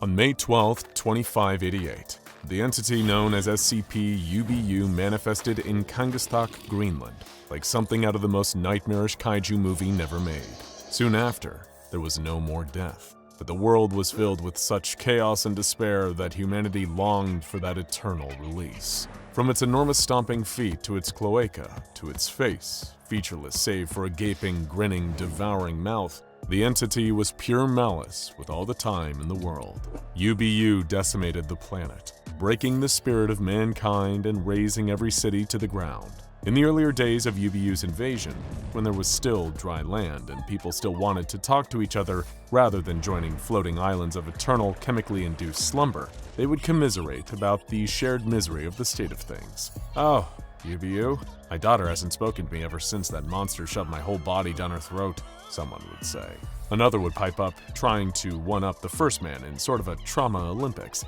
On May 12, 2588, the entity known as SCP-UBU manifested in Kangaatsiaq, Greenland, like something out of the most nightmarish kaiju movie never made. Soon after, there was no more death, but the world was filled with such chaos and despair that humanity longed for that eternal release. From its enormous stomping feet to its cloaca, to its face, featureless save for a gaping, grinning, devouring mouth, the entity was pure malice with all the time in the world. UBU decimated the planet, breaking the spirit of mankind and razing every city to the ground. In the earlier days of UBU's invasion, when there was still dry land and people still wanted to talk to each other rather than joining floating islands of eternal, chemically induced slumber, they would commiserate about the shared misery of the state of things. "Oh, UBU? My daughter hasn't spoken to me ever since that monster shoved my whole body down her throat," someone would say. Another would pipe up, trying to one-up the first man in sort of a trauma Olympics.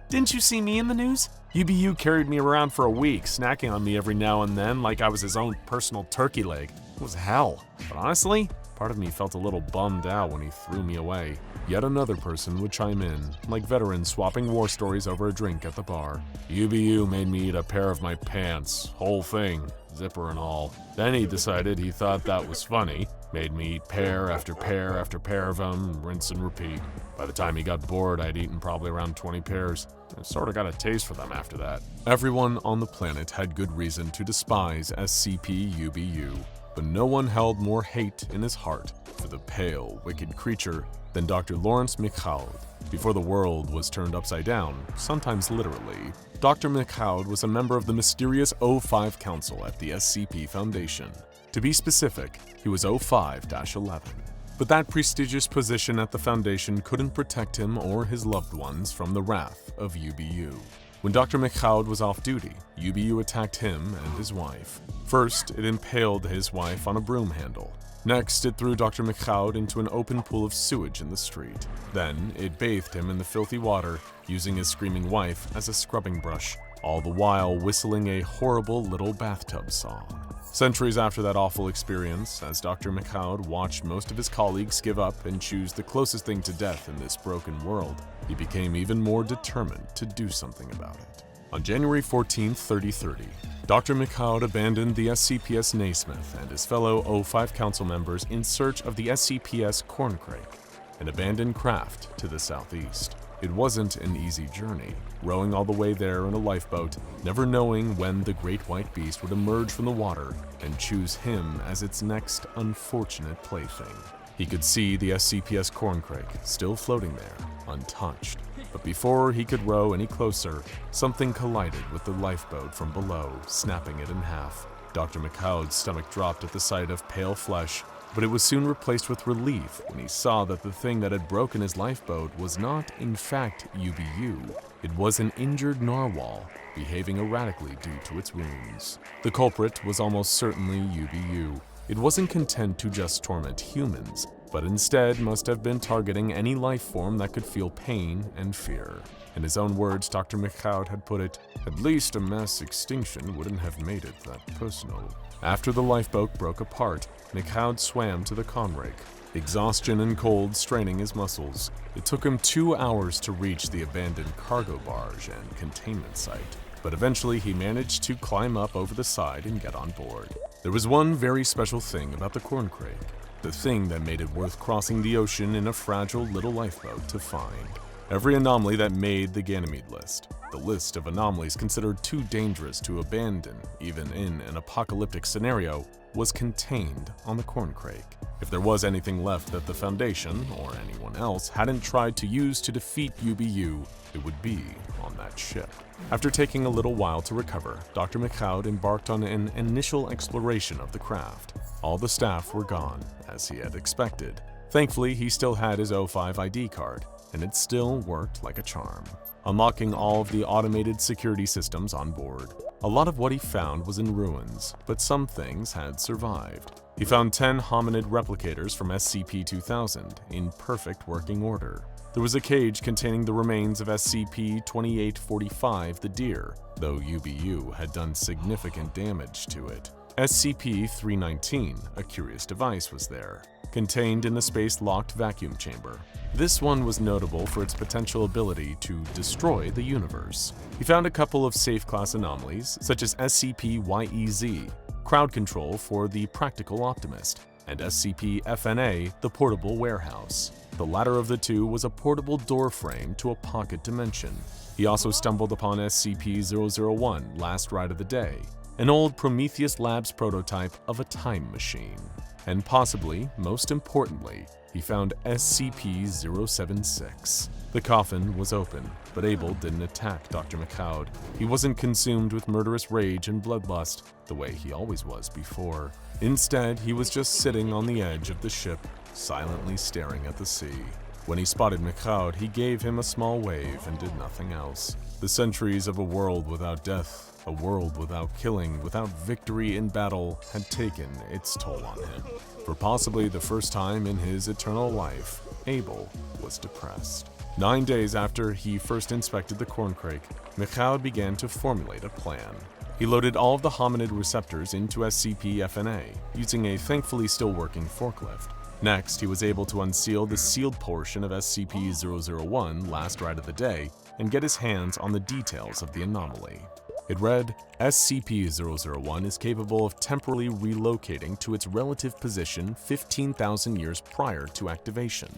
"Didn't you see me in the news? UBU carried me around for a week, snacking on me every now and then like I was his own personal turkey leg. It was hell. But honestly, part of me felt a little bummed out when he threw me away." Yet another person would chime in, like veterans swapping war stories over a drink at the bar. "UBU made me eat a pair of my pants, whole thing, zipper and all. Then he decided he thought that was funny, made me eat pair after pair after pair of them, rinse and repeat. By the time he got bored, I'd eaten probably around 20 pairs. I sort of got a taste for them after that." Everyone on the planet had good reason to despise SCP-UBU, but no one held more hate in his heart for the pale, wicked creature than Dr. Lawrence Michaud. Before the world was turned upside down, sometimes literally, Dr. Michaud was a member of the mysterious O5 Council at the SCP Foundation. To be specific, he was O5-11. But that prestigious position at the Foundation couldn't protect him or his loved ones from the wrath of UBU. When Dr. Michaud was off duty, UBU attacked him and his wife. First, it impaled his wife on a broom handle. Next, it threw Dr. Michaud into an open pool of sewage in the street. Then, it bathed him in the filthy water, using his screaming wife as a scrubbing brush, all the while whistling a horrible little bathtub song. Centuries after that awful experience, as Dr. Michaud watched most of his colleagues give up and choose the closest thing to death in this broken world, he became even more determined to do something about it. On January 14, 3030, Dr. Michaud abandoned the SCPS Naismith and his fellow O5 Council members in search of the SCPS Corncrake, an abandoned craft to the southeast. It wasn't an easy journey, rowing all the way there in a lifeboat, never knowing when the great white beast would emerge from the water and choose him as its next unfortunate plaything. He could see the SCPS Corncrake still floating there, untouched. But before he could row any closer, something collided with the lifeboat from below, snapping it in half. Dr. Michaud's stomach dropped at the sight of pale flesh, but it was soon replaced with relief when he saw that the thing that had broken his lifeboat was not, in fact, UBU. It was an injured narwhal, behaving erratically due to its wounds. The culprit was almost certainly UBU. It wasn't content to just torment humans, but instead must have been targeting any life form that could feel pain and fear. In his own words, Dr. Michaud had put it, "At least a mass extinction wouldn't have made it that personal." After the lifeboat broke apart, Michaud swam to the conrake, exhaustion and cold straining his muscles. It took him 2 hours to reach the abandoned cargo barge and containment site, but eventually he managed to climb up over the side and get on board. There was one very special thing about the corncrake, the thing that made it worth crossing the ocean in a fragile little lifeboat to find. Every anomaly that made the Ganymede list, the list of anomalies considered too dangerous to abandon, even in an apocalyptic scenario, was contained on the corncrake. If there was anything left that the Foundation, or anyone else, hadn't tried to use to defeat UBU, it would be on that ship. After taking a little while to recover, Dr. Michaud embarked on an initial exploration of the craft. All the staff were gone, as he had expected. Thankfully, he still had his O5 ID card, and it still worked like a charm, unlocking all of the automated security systems on board. A lot of what he found was in ruins, but some things had survived. He found 10 hominid replicators from SCP-2000 in perfect working order. There was a cage containing the remains of SCP-2845, the deer, though UBU had done significant damage to it. SCP-319, a curious device, was there, contained in a space-locked vacuum chamber. This one was notable for its potential ability to destroy the universe. He found a couple of safe-class anomalies, such as SCP-YEZ, crowd control for the practical optimist, and SCP-FNA, the portable warehouse. The latter of the two was a portable door frame to a pocket dimension. He also stumbled upon SCP-001, Last Ride of the Day, an old Prometheus Labs prototype of a time machine. And possibly, most importantly, he found SCP-076. The coffin was open, but Abel didn't attack Dr. Michaud. He wasn't consumed with murderous rage and bloodlust, the way he always was before. Instead, he was just sitting on the edge of the ship, silently staring at the sea. When he spotted Michaud, he gave him a small wave and did nothing else. The centuries of a world without death, a world without killing, without victory in battle, had taken its toll on him. For possibly the first time in his eternal life, Abel was depressed. 9 days after he first inspected the corncrake, Michaud began to formulate a plan. He loaded all of the hominid receptors into SCP-FNA, using a thankfully still working forklift. Next, he was able to unseal the sealed portion of SCP-001, Last Ride of the Day, and get his hands on the details of the anomaly. It read, SCP-001 is capable of temporally relocating to its relative position 15,000 years prior to activation.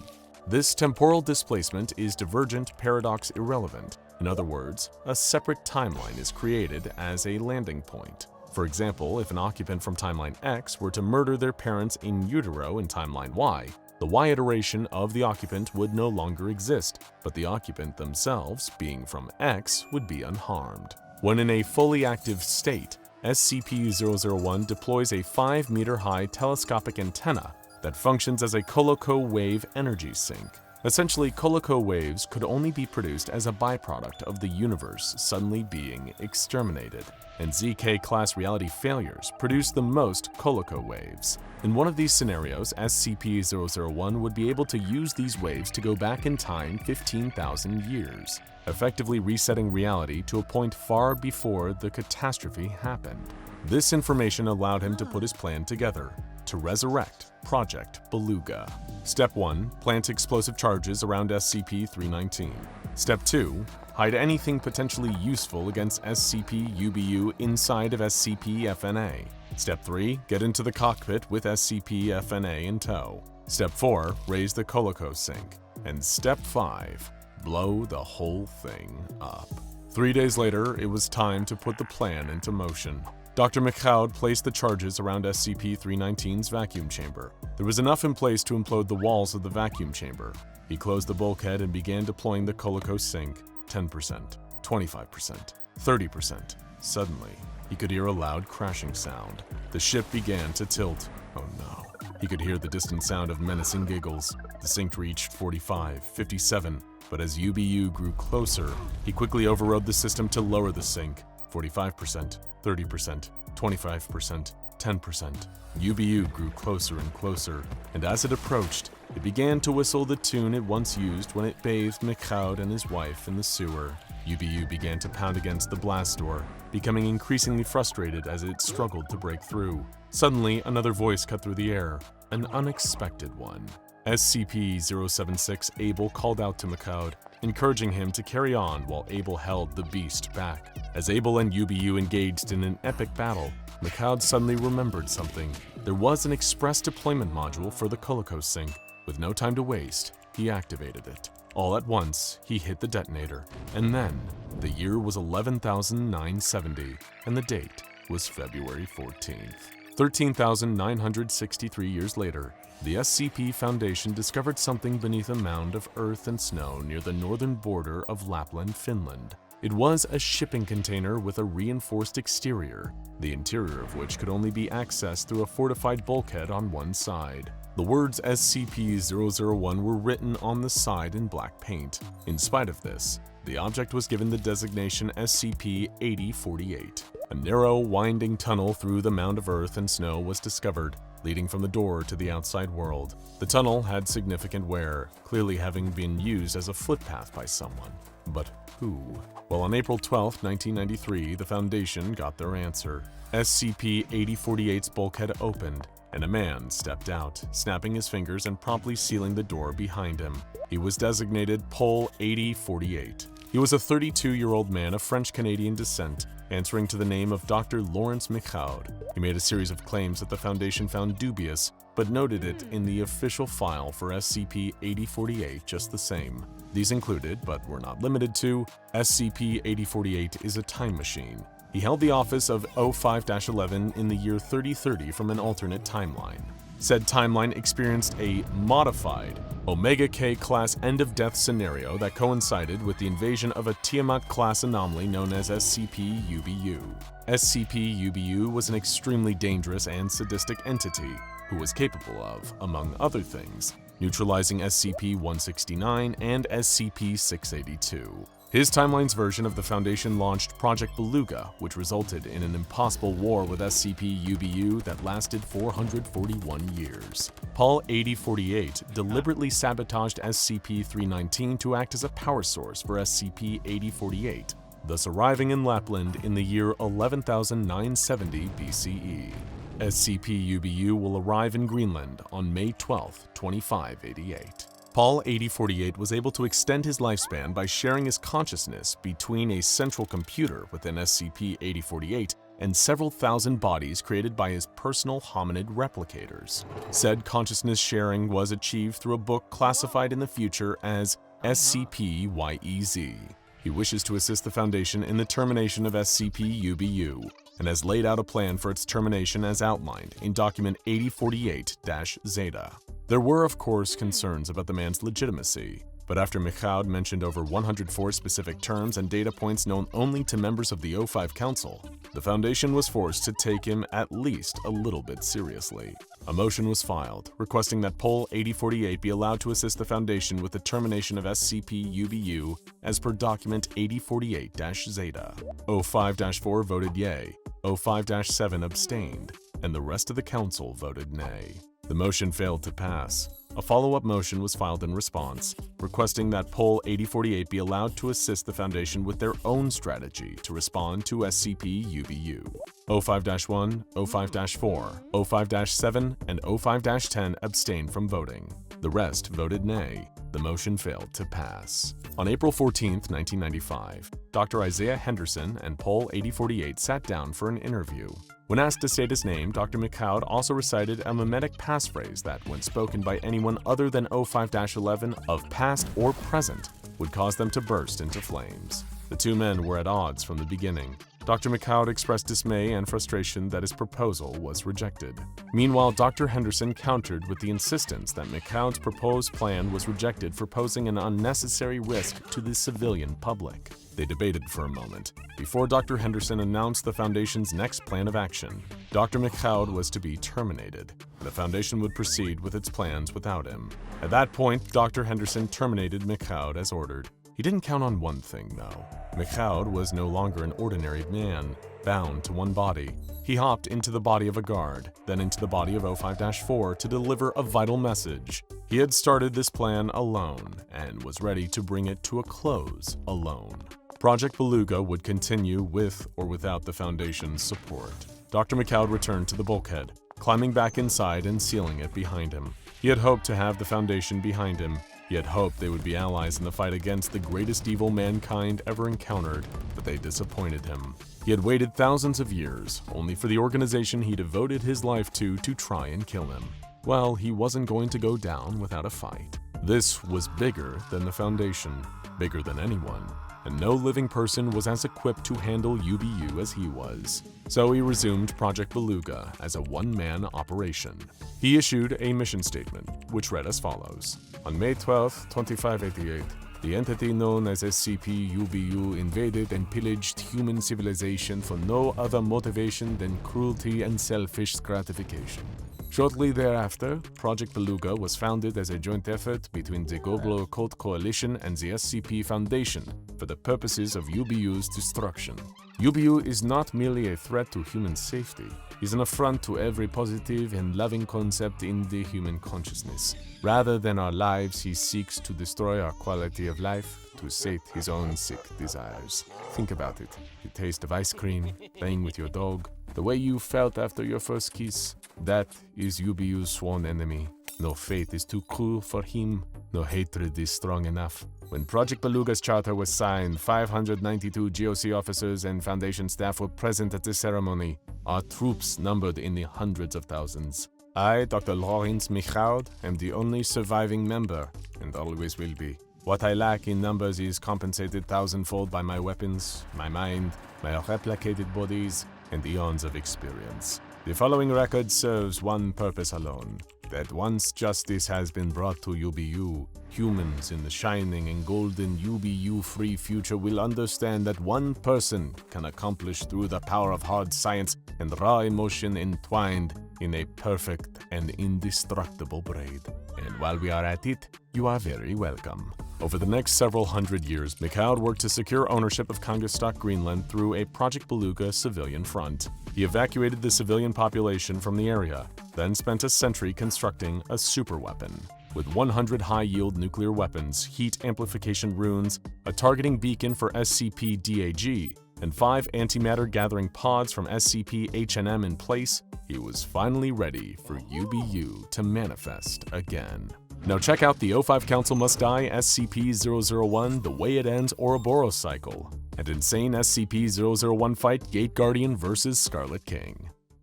This temporal displacement is divergent paradox irrelevant. In other words, a separate timeline is created as a landing point. For example, if an occupant from timeline X were to murder their parents in utero in timeline Y, the Y iteration of the occupant would no longer exist, but the occupant themselves, being from X, would be unharmed. When in a fully active state, SCP-001 deploys a 5-meter-high telescopic antenna that functions as a Coloco wave energy sink. Essentially, Coloco waves could only be produced as a byproduct of the universe suddenly being exterminated, and ZK-class reality failures produce the most Coloco waves. In one of these scenarios, SCP-001 would be able to use these waves to go back in time 15,000 years, effectively resetting reality to a point far before the catastrophe happened. This information allowed him to put his plan together, to resurrect Project Beluga. Step 1. Plant explosive charges around SCP-319. Step 2. Hide anything potentially useful against SCP-UBU inside of SCP-FNA. Step 3. Get into the cockpit with SCP-FNA in tow. Step 4. Raise the Coloco sink. And Step 5. Blow the whole thing up. 3 days later, it was time to put the plan into motion. Dr. Michaud placed the charges around SCP-319's vacuum chamber. There was enough in place to implode the walls of the vacuum chamber. He closed the bulkhead and began deploying the Coloco sink. 10%, 25%, 30%. Suddenly, he could hear a loud crashing sound. The ship began to tilt. Oh no. He could hear the distant sound of menacing giggles. The sink reached 45, 57, but as UBU grew closer, he quickly overrode the system to lower the sink. 45%, 30%, 25%, 10%. UBU grew closer and closer, and as it approached, it began to whistle the tune it once used when it bathed Michaud and his wife in the sewer. UBU began to pound against the blast door, becoming increasingly frustrated as it struggled to break through. Suddenly, another voice cut through the air, an unexpected one. SCP-076 Abel called out to Michaud, encouraging him to carry on while Abel held the beast back. As Abel and UBU engaged in an epic battle, Michaud suddenly remembered something. There was an express deployment module for the Coloco sink. With no time to waste, he activated it. All at once, he hit the detonator, and then, the year was 11,970, and the date was February 14th. 13,963 years later, the SCP Foundation discovered something beneath a mound of earth and snow near the northern border of Lapland, Finland. It was a shipping container with a reinforced exterior, the interior of which could only be accessed through a fortified bulkhead on one side. The words SCP-001 were written on the side in black paint. In spite of this, the object was given the designation SCP-8048. A narrow, winding tunnel through the mound of earth and snow was discovered, leading from the door to the outside world. The tunnel had significant wear, clearly having been used as a footpath by someone. But who? Well, on April 12, 1993, the Foundation got their answer. SCP-8048's bulkhead opened, and a man stepped out, snapping his fingers and promptly sealing the door behind him. He was designated Pol 8048. He was a 32-year-old man of French-Canadian descent, answering to the name of Dr. Lawrence Michaud. He made a series of claims that the Foundation found dubious, but noted it in the official file for SCP-8048 just the same. These included, but were not limited to, SCP-8048 is a time machine. He held the office of 05-11 in the year 3030 from an alternate timeline. Said timeline experienced a modified Omega-K class end-of-death scenario that coincided with the invasion of a TIAMAT class anomaly known as SCP-UBU. SCP-UBU was an extremely dangerous and sadistic entity who was capable of, among other things, neutralizing SCP-169 and SCP-682. His timeline's version of the Foundation launched Project Beluga, which resulted in an impossible war with SCP-UBU that lasted 441 years. Pol 8048 deliberately sabotaged SCP-319 to act as a power source for SCP-8048, thus arriving in Lapland in the year 11,970 BCE. SCP-UBU will arrive in Greenland on May 12, 2588. Pol 8048 was able to extend his lifespan by sharing his consciousness between a central computer within SCP-8048 and several thousand bodies created by his personal hominid replicators. Said consciousness sharing was achieved through a book classified in the future as SCP-YEZ. He wishes to assist the Foundation in the termination of SCP-UBU and has laid out a plan for its termination as outlined in Document 8048-Zeta. There were, of course, concerns about the man's legitimacy, but after Michaud mentioned over 104 specific terms and data points known only to members of the O5 Council, the Foundation was forced to take him at least a little bit seriously. A motion was filed, requesting that Pol 8048 be allowed to assist the Foundation with the termination of SCP-UBU as per Document 8048-Zeta. O5-4 voted yay, O5-7 abstained, and the rest of the Council voted nay. The motion failed to pass. A follow-up motion was filed in response, requesting that Pol 8048 be allowed to assist the Foundation with their own strategy to respond to SCP-UBU. O5-1, O5-4, O5-7, and O5-10 abstained from voting. The rest voted nay. The motion failed to pass. On April 14, 1995, Dr. Isaiah Henderson and Pol 8048 sat down for an interview. When asked to state his name, Dr. Michaud also recited a mimetic passphrase that, when spoken by anyone other than O5-11 of past or present, would cause them to burst into flames. The two men were at odds from the beginning. Dr. Michaud expressed dismay and frustration that his proposal was rejected. Meanwhile, Dr. Henderson countered with the insistence that Michaud's proposed plan was rejected for posing an unnecessary risk to the civilian public. They debated for a moment, before Dr. Henderson announced the Foundation's next plan of action. Dr. Michaud was to be terminated, and the Foundation would proceed with its plans without him. At that point, Dr. Henderson terminated Michaud as ordered. He didn't count on one thing, though. Michaud was no longer an ordinary man, bound to one body. He hopped into the body of a guard, then into the body of O5-4 to deliver a vital message. He had started this plan alone, and was ready to bring it to a close alone. Project Beluga would continue with or without the Foundation's support. Dr. Michaud returned to the bulkhead, climbing back inside and sealing it behind him. He had hoped to have the Foundation behind him. He had hoped they would be allies in the fight against the greatest evil mankind ever encountered, but they disappointed him. He had waited thousands of years, only for the organization he devoted his life to try and kill him. Well, he wasn't going to go down without a fight. This was bigger than the Foundation, bigger than anyone, and no living person was as equipped to handle UBU as he was. So he resumed Project Beluga as a one-man operation. He issued a mission statement, which read as follows. On May 12, 2588, the entity known as SCP-UBU invaded and pillaged human civilization for no other motivation than cruelty and selfish gratification. Shortly thereafter, Project Beluga was founded as a joint effort between the Global Occult Coalition and the SCP Foundation for the purposes of UBU's destruction. UBU is not merely a threat to human safety, is an affront to every positive and loving concept in the human consciousness. Rather than our lives, he seeks to destroy our quality of life to sate his own sick desires. Think about it. The taste of ice cream, playing with your dog, the way you felt after your first kiss. That is UBU's sworn enemy. No fate is too cruel for him. No hatred is strong enough. When Project Beluga's charter was signed, 592 GOC officers and Foundation staff were present at the ceremony. Our troops numbered in the hundreds of thousands. I, Dr. Lawrence Michaud, am the only surviving member, and always will be. What I lack in numbers is compensated thousandfold by my weapons, my mind, my replicated bodies, and eons of experience. The following record serves one purpose alone. That once justice has been brought to UBU, humans in the shining and golden UBU-free future will understand that one person can accomplish through the power of hard science and raw emotion entwined in a perfect and indestructible braid. And while we are at it, you are very welcome. Over the next several hundred years, Michaud worked to secure ownership of Kangaatsiaq, Greenland through a Project Beluga civilian front. He evacuated the civilian population from the area, then spent a century constructing a superweapon. With 100 high-yield nuclear weapons, heat amplification runes, a targeting beacon for SCP-DAG, and 5 antimatter gathering pods from SCP-H&M in place, he was finally ready for UBU to manifest again. Now check out the O5 Council Must Die SCP-001 The Way It Ends Ouroboros Cycle, and Insane SCP-001 Fight Gate Guardian vs. Scarlet King.